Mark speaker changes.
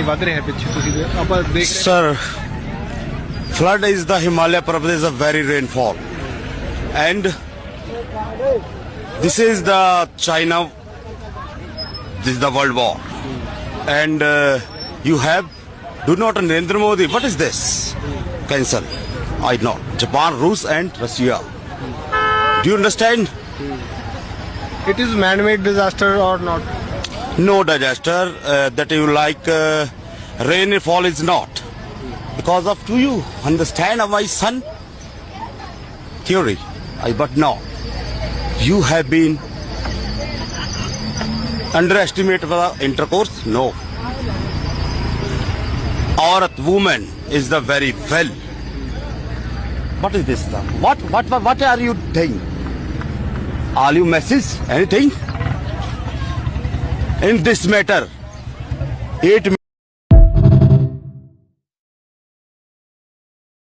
Speaker 1: ਵੱਧ ਰਿਹਾ ਪਿੱਛੇ ਤੁਸੀਂ ਆਪਾਂ ਦੇਖ ਰਹੇ
Speaker 2: Sir, flood is the Himalaya Parvat is a very rainfall, and this is the China. This is the world war, and you have do not Narendra Modi. What is this? Cancel. I know Japan, Rus, and Russia. Do you understand?
Speaker 1: it is man-made disaster or not?
Speaker 2: No disaster that you like. Rainfall is not because of do you understand my son theory? But no, you have been underestimated for the intercourse. No, aurat woman is the very well. What is this stuff? What are you doing? Are you message anything in this matter? 8